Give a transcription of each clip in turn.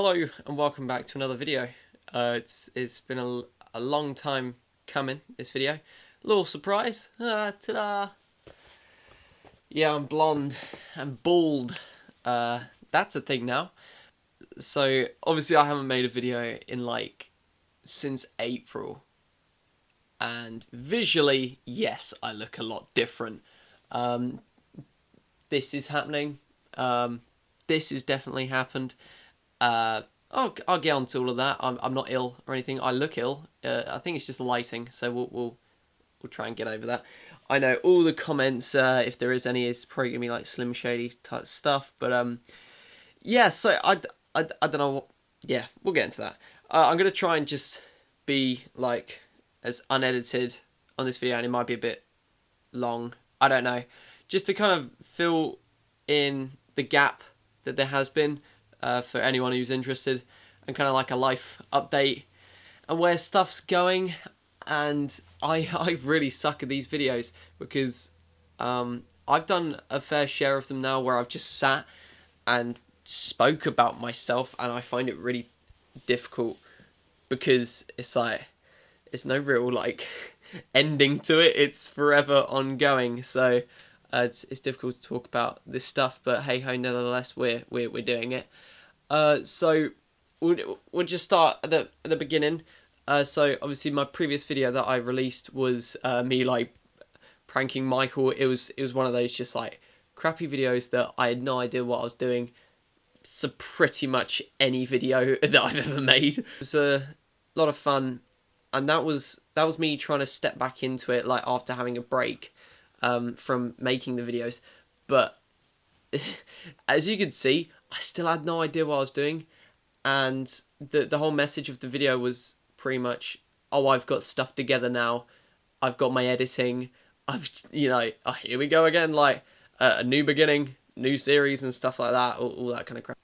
Hello and welcome back to another video. It's been a long time coming, this video. A little surprise. Ta-da! Yeah, I'm blonde and bald. That's a thing now. So obviously I haven't made a video in since April. And visually, yes, I look a lot different. This is happening. This has definitely happened. I'll get on to all of that. I'm not ill or anything. I look ill. I think it's just the lighting, so we'll try and get over that. I know all the comments, if there is any, is probably gonna be like Slim Shady type stuff. But yeah. So I don't know. Yeah, we'll get into that. I'm gonna try and just be like as unedited on this video, and it might be a bit long. I don't know, just to kind of fill in the gap that there has been. For anyone who's interested, and kind of like a life update and where stuff's going. And I really suck at these videos because I've done a fair share of them now where I've just sat and spoke about myself, and I find it really difficult because it's like it's no real ending to it. It's forever ongoing, so it's difficult to talk about this stuff, but hey ho, nevertheless we're doing it. So we'll just start at the beginning. So obviously my previous video that I released was me pranking Michael. It was one of those just crappy videos that I had no idea what I was doing. So pretty much any video that I've ever made. It was a lot of fun, and that was me trying to step back into it after having a break from making the videos. But as you can see, I still had no idea what I was doing, and the whole message of the video was pretty much, oh, I've got stuff together now, I've got my editing, here we go again, a new beginning, new series and stuff like that, all that kind of crap.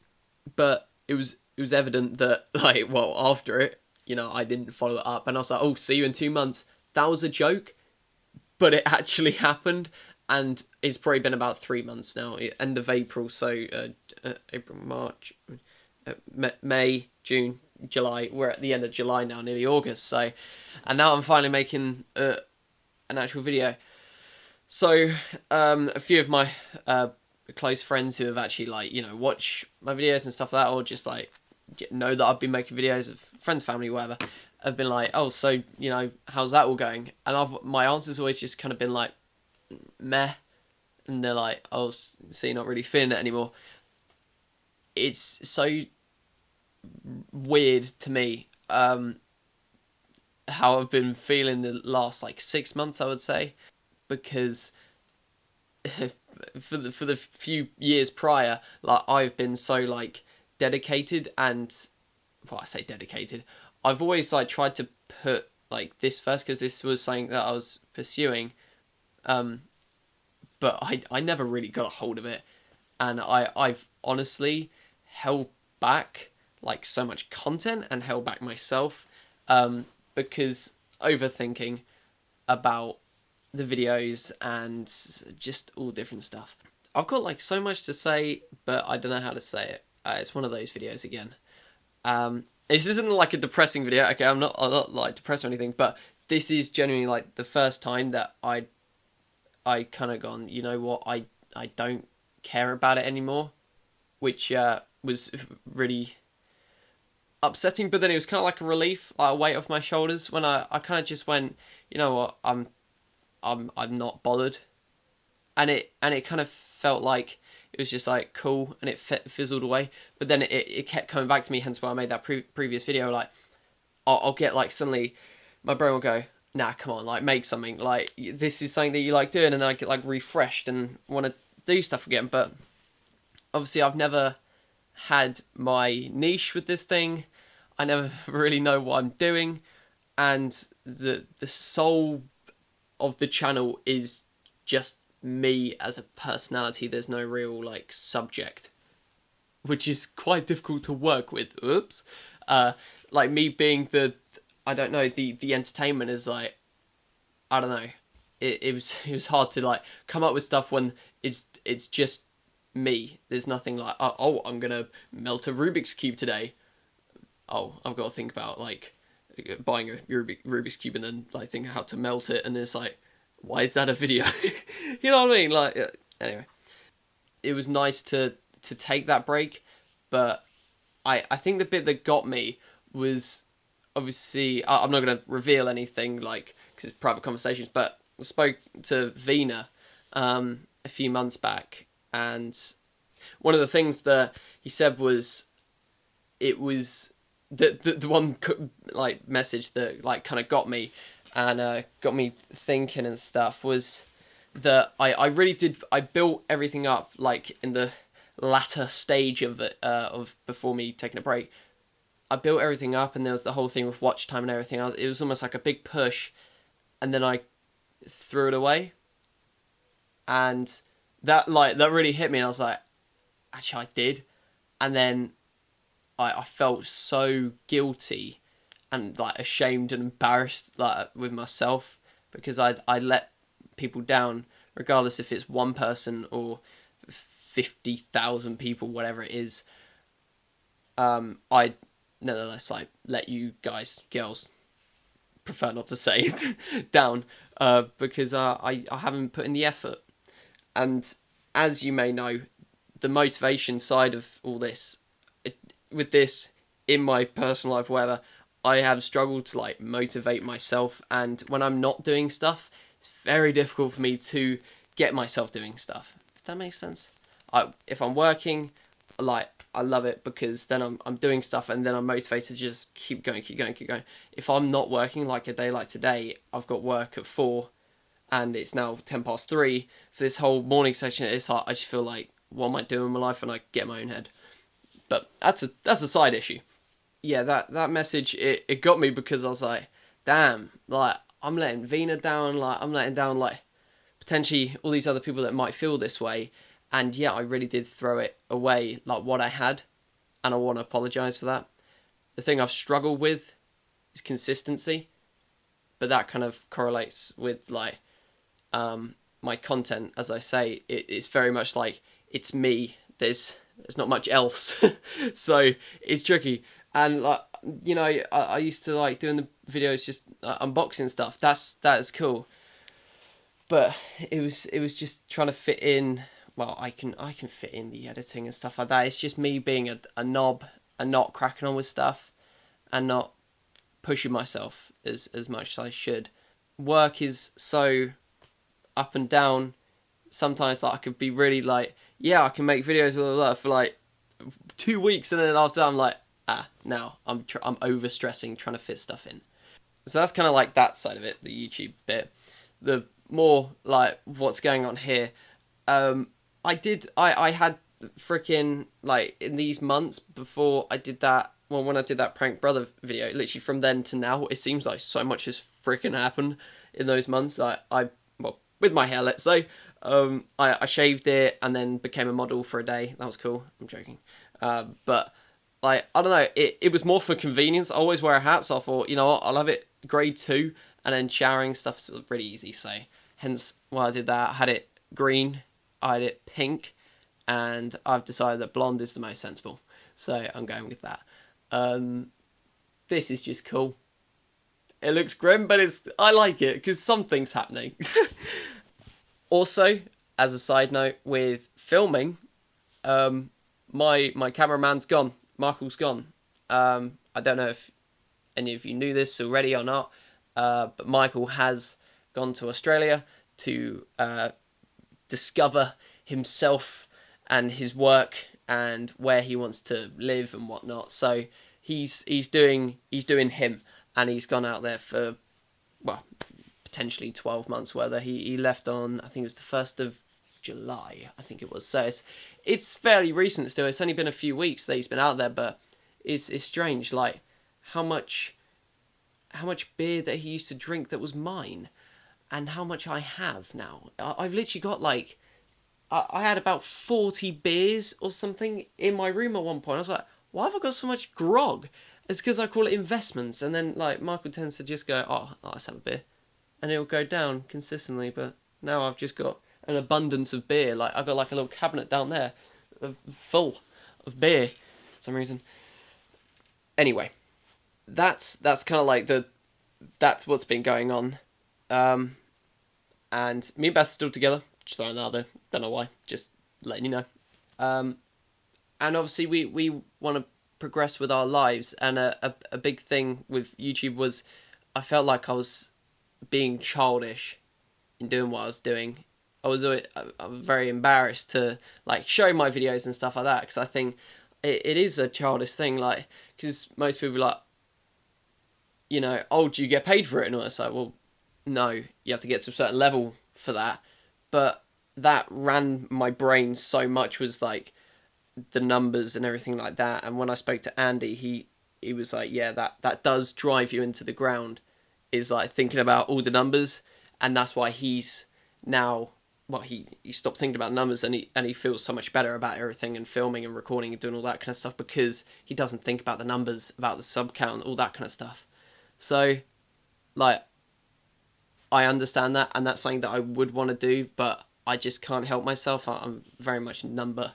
But it was evident that after it, I didn't follow it up, and I was like, oh, see you in 2 months. That was a joke, but it actually happened. And it's probably been about 3 months now, end of April, so April, March, May, June, July. We're at the end of July now, nearly August. So, and now I'm finally making an actual video. So, a few of my close friends who have actually watch my videos and stuff like that, or just know that I've been making videos, friends, family, whatever, have been like, oh, so how's that all going? And my answer's always just kind of been meh, and they're like, oh, so you're not really feeling it anymore. It's so weird to me how I've been feeling the last 6 months, I would say, because for the few years prior, I've been so dedicated, and well, I say dedicated, I've always tried to put this first because this was something that I was pursuing. But I never really got a hold of it, and I've honestly held back so much content and held back myself because overthinking about the videos and just all different stuff. I've got so much to say, but I don't know how to say it. It's one of those videos again. This isn't a depressing video. Okay, I'm not depressed or anything, but this is genuinely the first time that I kind of gone, you know what, I don't care about it anymore, which was really upsetting, but then it was kind of a relief, a weight off my shoulders, when I kind of just went, you know what, I'm not bothered, and it kind of felt like it was just cool, and it fizzled away, but then it kept coming back to me, hence why I made that previous video. I'll get suddenly my brain will go, nah, come on, make something, this is something that you like doing, and then I get refreshed and want to do stuff again. But obviously I've never had my niche with this thing. I never really know what I'm doing, and the soul of the channel is just me as a personality. There's no real subject, which is quite difficult to work with. Oops. Me being I don't know, the entertainment is I don't know. It was hard to come up with stuff when it's just me. There's nothing oh, I'm gonna melt a Rubik's Cube today. oh, I've got to think about like buying a Rubik's Cube and then like think how to melt it, and it's like, why is that a video? You know what I mean? Like, anyway, it was nice to take that break, but I think the bit that got me was obviously I'm not going to reveal anything like because it's private conversations, but I spoke to Vina a few months back, and one of the things that he said was it was the one like message that like kind of got me and got me thinking and stuff was that I really did. I built everything up like in the latter stage of it of before me taking a break. I built everything up, and there was the whole thing with watch time and everything else. It was almost like a big push, and then I threw it away, and that really hit me. And I was like, actually, I did, and then I felt so guilty and like ashamed and embarrassed like with myself because I let people down, regardless if it's one person or 50,000 people, whatever it is. I nevertheless like let you guys, girls, prefer not to say down because I haven't put in the effort. And as you may know, the motivation side of all this, with this in my personal life, whatever, I have struggled to like motivate myself, and when I'm not doing stuff, it's very difficult for me to get myself doing stuff. If that makes sense. If I'm working, like I love it because then I'm doing stuff and then I'm motivated to just keep going. If I'm not working, like a day like today, I've got work at 4 and it's now 3:10 for this whole morning session. It's like I just feel like, what am I doing in my life? And I get in my own head. But that's a side issue. Yeah, that message, it got me because I was like, damn, like I'm letting Vina down, like I'm letting down like potentially all these other people that might feel this way. And yeah, I really did throw it away, like what I had, and I want to apologise for that. The thing I've struggled with is consistency, but that kind of correlates with like my content. As I say, it's very much like it's me. There's not much else, so it's tricky. And like you know, I used to like doing the videos just unboxing stuff. That is cool, but it was just trying to fit in. Well, I can fit in the editing and stuff like that. It's just me being a knob and not cracking on with stuff and not pushing myself as much as I should. Work is so up and down. Sometimes like I could be really like, yeah, I can make videos for like 2 weeks, and then after that I'm like, now I'm over stressing trying to fit stuff in. So that's kind of like that side of it, the YouTube bit. The more like what's going on here. I had freaking like in these months before I did that. Well, when I did that prank brother video, literally from then to now, it seems like so much has freaking happened in those months. I well, with my hair, let's say, I shaved it and then became a model for a day. That was cool. I'm joking. But like, I don't know, it was more for convenience. I always wear a hat, so I thought, you know what, I'll have it grade 2, and then showering stuff's really easy. So hence why I did that. I had it green, I had it pink, and I've decided that blonde is the most sensible. So I'm going with that. This is just cool. It looks grim, but I like it because something's happening. Also, as a side note, with filming, my cameraman's gone. Michael's gone. I don't know if any of you knew this already or not, but Michael has gone to Australia to discover himself and his work and where he wants to live and whatnot. So he's doing him, and he's gone out there for, well, potentially 12 months. Whether he left on, I think it was the 1st of July, I think it was. So it's fairly recent still. It's only been a few weeks that he's been out there, but it's strange, like how much beer that he used to drink that was mine, and how much I have now. I've literally got like, I had about 40 beers or something in my room at one point. I was like, why have I got so much grog? It's because I call it investments. And then like Michael tends to just go, oh, let's have a beer. And it'll go down consistently. But now I've just got an abundance of beer. Like I've got like a little cabinet down there full of beer for some reason. Anyway, that's kind of like that's what's been going on. And me and Beth are still together. Just throwing that out there. Don't know why. Just letting you know. And obviously we want to progress with our lives. And a big thing with YouTube was I felt like I was being childish in doing what I was doing. I was very embarrassed to like show my videos and stuff like that, because I think it is a childish thing. Like, because most people are like, you know, oh, do you get paid for it? And all that. It's like, well, no, you have to get to a certain level for that. But that ran my brain so much, was like the numbers and everything like that. And when I spoke to Andy, he was like, yeah, that does drive you into the ground, is like thinking about all the numbers. And that's why he's now, well, he stopped thinking about numbers, and he feels so much better about everything, and filming and recording and doing all that kind of stuff, because he doesn't think about the numbers, about the sub count, all that kind of stuff. So, like, I understand that, and that's something that I would want to do, but I just can't help myself. I'm very much number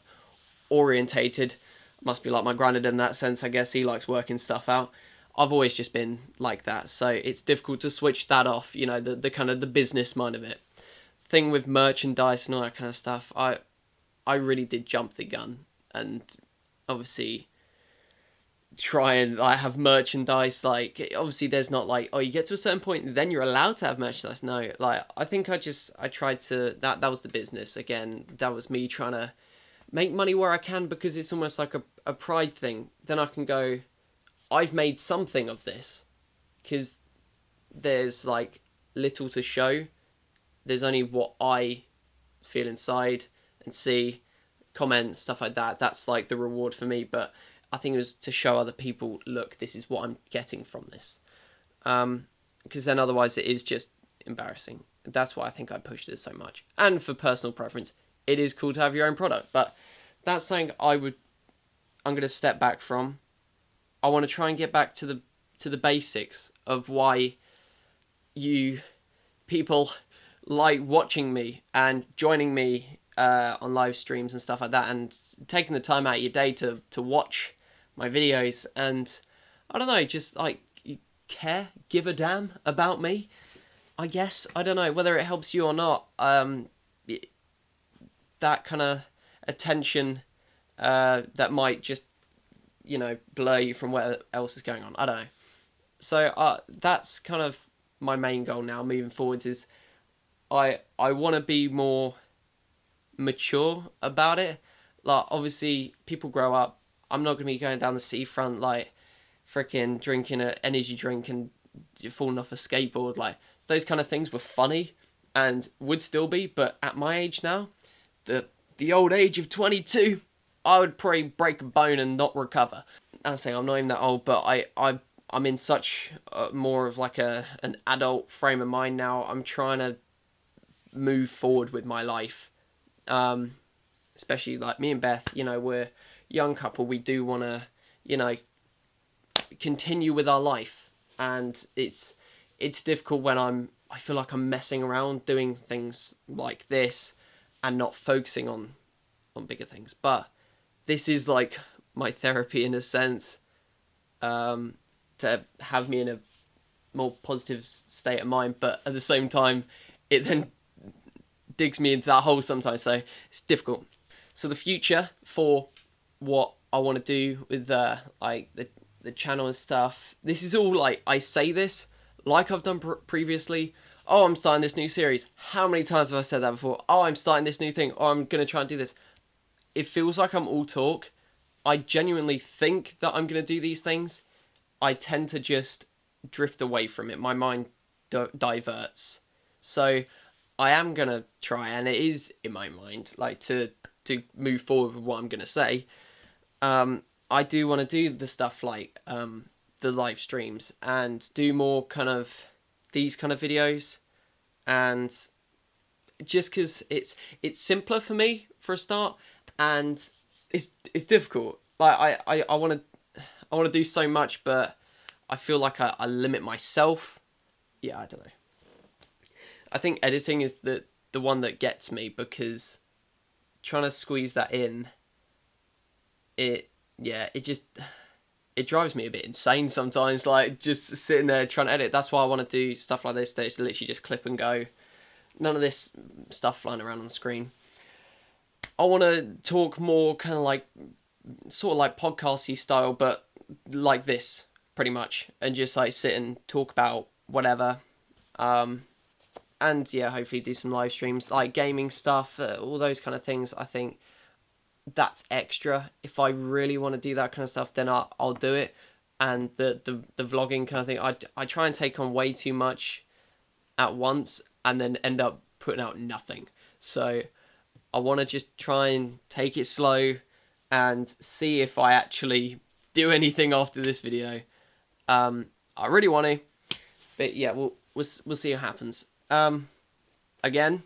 orientated. Must be like my granddad in that sense. I guess he likes working stuff out. I've always just been like that, so it's difficult to switch that off, you know, the kind of the business mind of it. Thing with merchandise and all that kind of stuff, I really did jump the gun, and obviously try and like have merchandise. Like, obviously there's not like, oh, you get to a certain point and then you're allowed to have merchandise. No, like, I think I tried to, that was the business again. That was me trying to make money where I can, because it's almost like a pride thing. Then I can go, I've made something of this, because there's like little to show. There's only what I feel inside and see, comments, stuff like that. That's like the reward for me. But I think it was to show other people, look, this is what I'm getting from this. Because then otherwise it is just embarrassing. That's why I think I pushed it so much. And for personal preference, it is cool to have your own product. But that's something I'm going to step back from. I want to try and get back to the basics of why you people like watching me and joining me on live streams and stuff like that, and taking the time out of your day to watch my videos. And I don't know, just like, you care, give a damn about me, I guess. I don't know whether it helps you or not. That kind of attention that might just, you know, blur you from what else is going on. I don't know. So that's kind of my main goal now moving forwards, is I want to be more mature about it. Like, obviously people grow up. I'm not going to be going down the seafront like freaking drinking an energy drink and falling off a skateboard. Like, those kind of things were funny and would still be, but at my age now, the old age of 22, I would probably break a bone and not recover. I'm saying I'm not even that old, but I'm in such more of like an adult frame of mind now. I'm trying to move forward with my life, especially like me and Beth, you know, we're a young couple. We do want to, you know, continue with our life, and it's difficult when I feel like I'm messing around doing things like this and not focusing on bigger things. But this is like my therapy in a sense, to have me in a more positive state of mind, but at the same time it then digs me into that hole sometimes, so it's difficult. So the future for what I want to do with like the channel and stuff, this is all like, I say this like I've done previously. Oh, I'm starting this new series. How many times have I said that before? Oh, I'm starting this new thing. Oh, I'm going to try and do this. It feels like I'm all talk. I genuinely think that I'm going to do these things. I tend to just drift away from it. My mind diverts. So I am going to try, and it is in my mind, like, to move forward with what I'm going to say. I do want to do the stuff like the live streams and do more kind of these kind of videos, and just because it's simpler for me for a start, and it's difficult. Like, I want to do so much, but I feel like I limit myself. Yeah, I don't know. I think editing is the one that gets me, because trying to squeeze that in, it it drives me a bit insane sometimes, like just sitting there trying to edit. That's why I want to do stuff like this, that it's literally just clip and go. None of this stuff flying around on the screen. I want to talk more kind of like, sort of like podcasty style, but like this, pretty much. And just like sit and talk about whatever. And yeah, hopefully do some live streams, like gaming stuff, all those kind of things. I think that's extra. If I really want to do that kind of stuff, then I'll do it. And the vlogging kind of thing, I try and take on way too much at once and then end up putting out nothing. So I want to just try and take it slow and see if I actually do anything after this video. I really want to, but yeah, we'll see what happens. Again,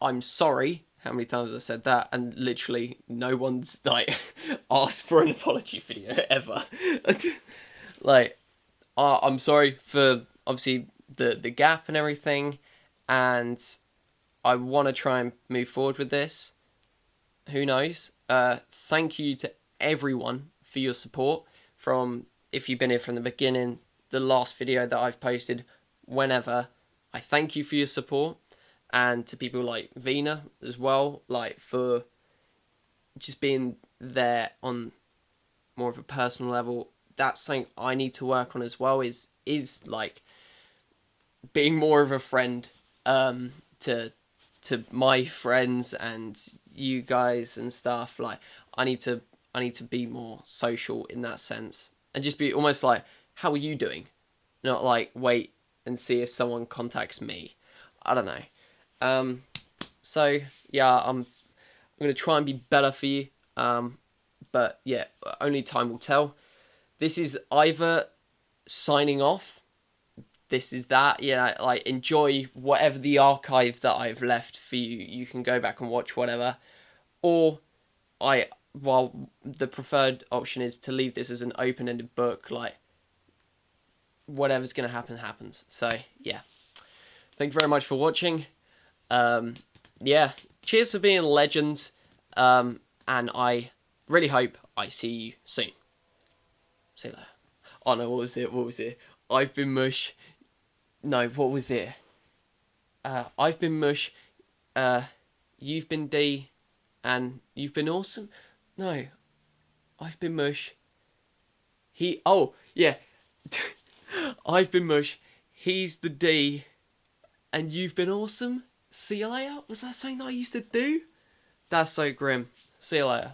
I'm sorry how many times I said that, and literally no one's like asked for an apology video ever. Like, I'm sorry for obviously the gap and everything, and I want to try and move forward with this. Who knows? Thank you to everyone for your support. From, if you've been here from the beginning, the last video that I've posted, whenever, I thank you for your support. And to people like Vina as well, like for just being there on more of a personal level. That's something I need to work on as well, is like being more of a friend to my friends and you guys and stuff. Like I need to be more social in that sense, and just be almost like, how are you doing? Not like wait and see if someone contacts me. I don't know. So yeah, I'm gonna try and be better for you. But yeah, only time will tell. This is either signing off. This is that. Yeah, like enjoy whatever the archive that I've left for you. You can go back and watch whatever. Or well, the preferred option is to leave this as an open-ended book. Like whatever's gonna happen happens. So yeah, thank you very much for watching. Yeah, cheers for being legends, and I really hope I see you soon. See you later. Oh no, what was it? I've been Mush. No, what was it? I've been Mush, you've been D, and you've been awesome? No, I've been Mush. Oh, yeah. I've been Mush, he's the D, and you've been awesome? See you later? Was that something that I used to do? That's so grim. See you later.